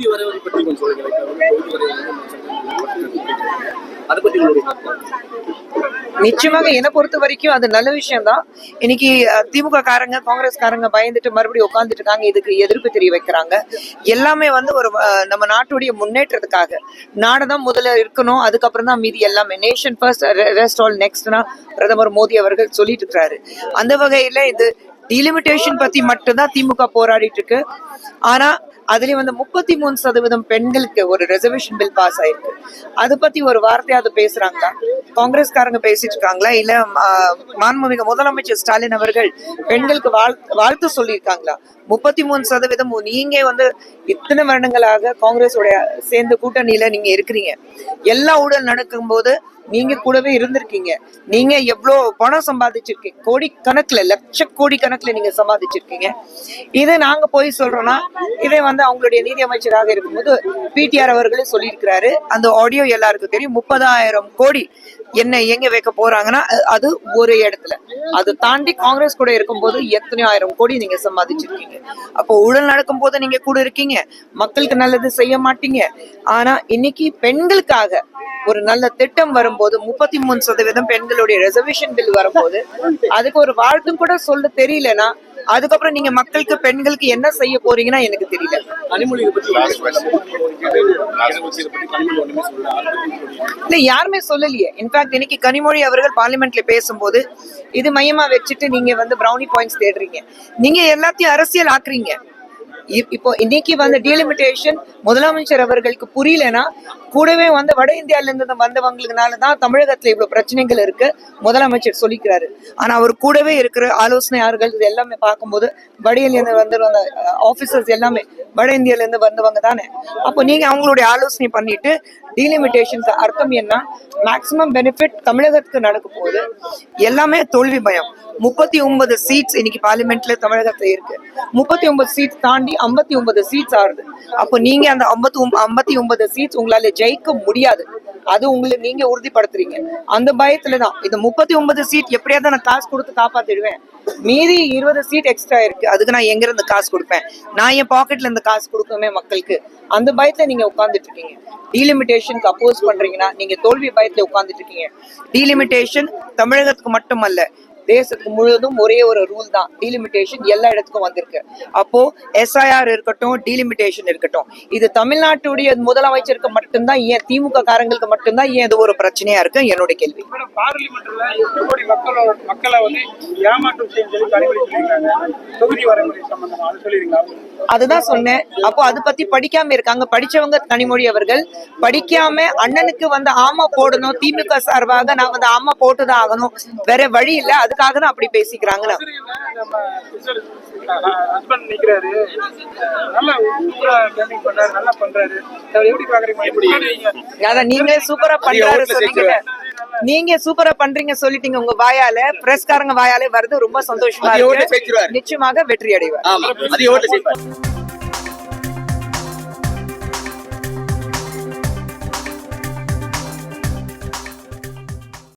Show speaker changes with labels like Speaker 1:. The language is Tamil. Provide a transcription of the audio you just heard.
Speaker 1: தொகுதி வரைவதை பற்றி கொஞ்சம் சொல்லுங்க. தொகுதி வரைவதை அதை பத்தி
Speaker 2: நிச்சயமாக என்னை பொறுத்த வரைக்கும் அது நல்ல விஷயம் தான். இன்னைக்கு திமுக காரங்க காங்கிரஸ் காரங்க பயந்துட்டு மறுபடியும் உட்கார்ந்துட்டு இருக்காங்க, இதுக்கு எதிர்ப்பு தெரிய வைக்கிறாங்க. எல்லாமே வந்து ஒரு நம்ம நாட்டுடைய முன்னேற்றத்துக்காக நாடுதான் முதல்ல இருக்கணும், அதுக்கப்புறம் தான் மீதி எல்லாமே. நேஷன் ஃபர்ஸ்ட் ரெஸ்ட் ஆல் நெக்ஸ்ட்னா பிரதமர் மோடி அவர்கள் சொல்லிட்டு இருக்கிறாரு. அந்த வகையில இது டிலிமிட்டேஷன் பத்தி மட்டும்தான் திமுக போராடிட்டு இருக்கு. ஆனா அதுலயும் வந்து 33% பெண்களுக்கு ஒரு ரிசர்வேஷன் பில் பாஸ் ஆயிருக்கு. அதை பத்தி ஒரு வார்த்தையாவது பேசுறாங்களா? காங்கிரஸ்காரங்க பேசிட்டு இருக்காங்களா? இல்ல மாண்புமிகு முதலமைச்சர் ஸ்டாலின் அவர்கள் பெண்களுக்கு வாழ்த்து சொல்லியிருக்காங்களா? 33% நீங்க வந்து இத்தனை வருடங்களாக காங்கிரஸோட சேர்ந்த கூட்டணியில நீங்க இருக்கிறீங்க. எல்லா ஊழல் நடக்கும் போது நீங்க கூடவே இருந்திருக்கீங்க. நீங்க எவ்வளவு பணம் சம்பாதிச்சிருக்கீங்க, கோடி கணக்குல, லட்ச கோடி கணக்குல நீங்க சம்பாதிச்சிருக்கீங்க. இதை நாங்க போய் சொல்றோம்னா இதை வந்து அவங்களுடைய நீதி அமைச்சராக இருக்கும்போது பிடிஆர் அவர்களே சொல்லியிருக்கிறாரு. அந்த ஆடியோ எல்லாருக்கும் தெரியும். 30,000 கோடி என்ன எங்க வைக்க போறாங்கன்னா அது ஒரு இடத்துல. அது தாண்டி காங்கிரஸ் கூட இருக்கும்போது எத்தனையோ ஆயிரம் கோடி நீங்க சம்பாதிச்சிருக்கீங்க. அப்போ ஊழல் நடக்கும் போது நீங்க கூட இருக்கீங்க, மக்களுக்கு நல்லது செய்ய மாட்டீங்க. ஆனா இன்னைக்கு பெண்களுக்காக ஒரு நல்ல திட்டம் வரும்போது 33% பெண்களுடைய ரிசர்வேஷன் பில் வரும்போது அதுக்கு ஒரு வாழ்த்தும் கூட சொல்ல தெரியலன்னா அதுக்கப்புறம் நீங்க மக்களுக்கு பெண்களுக்கு என்ன செய்ய போறீங்கன்னா எனக்கு தெரியல. இல்ல யாருமே சொல்லலையே. இன்ஃபேக்ட் இன்னைக்கு கனிமொழி அவர்கள் பார்லிமெண்ட்ல பேசும்போது இது மையமா வச்சுட்டு நீங்க வந்து பிரவுனி பாயிண்ட்ஸ் தேடுறீங்க, நீங்க எல்லாத்தையும் அரசியல் ஆக்குறீங்க. இப்போ இன்னைக்கு வந்து டீலிமிட்டேஷன் முதலமைச்சர் அவர்களுக்கு புரியலன்னா கூடவே வந்து வட இந்தியால இருந்து வந்தவங்களுக்குனாலதான் தமிழகத்துல இவ்வளவு பிரச்சனைகள் இருக்கு முதலமைச்சர் சொல்லிக்கிறாரு. ஆனா அவர் கூடவே இருக்கிற ஆலோசனையாளர்கள் இது எல்லாமே பார்க்கும்போது வட இந்தியில வந்த ஆபீசர்ஸ் எல்லாமே வட இந்தியால இருந்து வந்தவங்க தானே. அப்போ நீங்க அவங்களுடைய ஆலோசனை பண்ணிட்டு டீலிமிட்டேஷனுக்கு அர்த்தம் என்ன, மேக்சிமம் பெனிஃபிட் தமிழகத்துக்கு நடக்க போகுது. எல்லாமே தோல்வி பயம். 39 சீட்ஸ் இன்னைக்கு பார்லிமெண்ட்ல தமிழகத்துல இருக்கு. 39 சீட்ஸ் தாண்டி 59 சீட்ஸ் ஆகுது. அப்போ நீங்க அந்த 59 சீட்ஸ் உங்களால ஜெயிக்க முடியாது. அது உங்களுக்கு நீங்க உறுதிப்படுத்துறீங்க. அந்த பயத்துலதான் இந்த 39 சீட் எப்படியாவது நான் காசு கொடுத்து காப்பாத்திடுவேன், மீதி 20 சீட் எக்ஸ்ட்ரா இருக்கு, அதுக்கு நான் எங்க இருந்து காசு கொடுப்பேன், நான் என் பாக்கெட்ல இருந்து காசு கொடுக்கவே மக்களுக்கு. அந்த பயத்துல நீங்க உட்கார்ந்துட்டு இருக்கீங்க. டீலிமிட்டேஷனுக்கு அப்போஸ் பண்றீங்கன்னா நீங்க தோல்வி பயத்துல உட்கார்ந்துட்டு இருக்கீங்க. டீலிமிட்டேஷன் தமிழகத்துக்கு மட்டுமல்ல, தேசத்துக்கு முழுவதும் ஒரே ஒரு ரூல் தான். டீலிமிட்டேஷன் எல்லா இடத்துக்கும் வந்திருக்கு. அப்போ SIR இருக்கட்டும், டீலிமிட்டேஷன் இருக்கட்டும், இது தமிழ்நாட்டுடைய முதலமைச்சருக்கு மட்டும்தான் ஏன், திமுக காரங்களுக்கு மட்டும்தான் ஏன் இது ஒரு பிரச்சனையா இருக்கு? என்னோட கேள்வி.
Speaker 3: பார்லிமெண்ட்ல 8 கோடி மக்களை வந்து ஏமாற்றம் தொகுதி வரைமுறை சம்பந்தமா அது சொல்லிருக்கீங்களா?
Speaker 2: அதுதான் சொன்னேன். அப்போ அது பத்தி படிக்காம இருக்காங்க. படிச்சவங்க கனிமொழி அவர்கள் படிக்காம அண்ணனுக்கு வந்து ஆமா போடணும், திமுக சார்பாக நான் வந்து ஆமா போட்டுதான் ஆகணும், வேற வழி இல்ல, அதுக்காக தான் அப்படி பேசிக்கிறாங்க. நீங்க சூப்பரா பண்றாரு சொன்னீங்க, நீங்க சூப்பரா பண்றீங்க சொல்லிட்டீங்க உங்க வாயால, பிரஸ்காரங்க வாயாலே வருது. ரொம்ப சந்தோஷமா இருக்கு. நிச்சயமாக வெற்றி அடைவார்.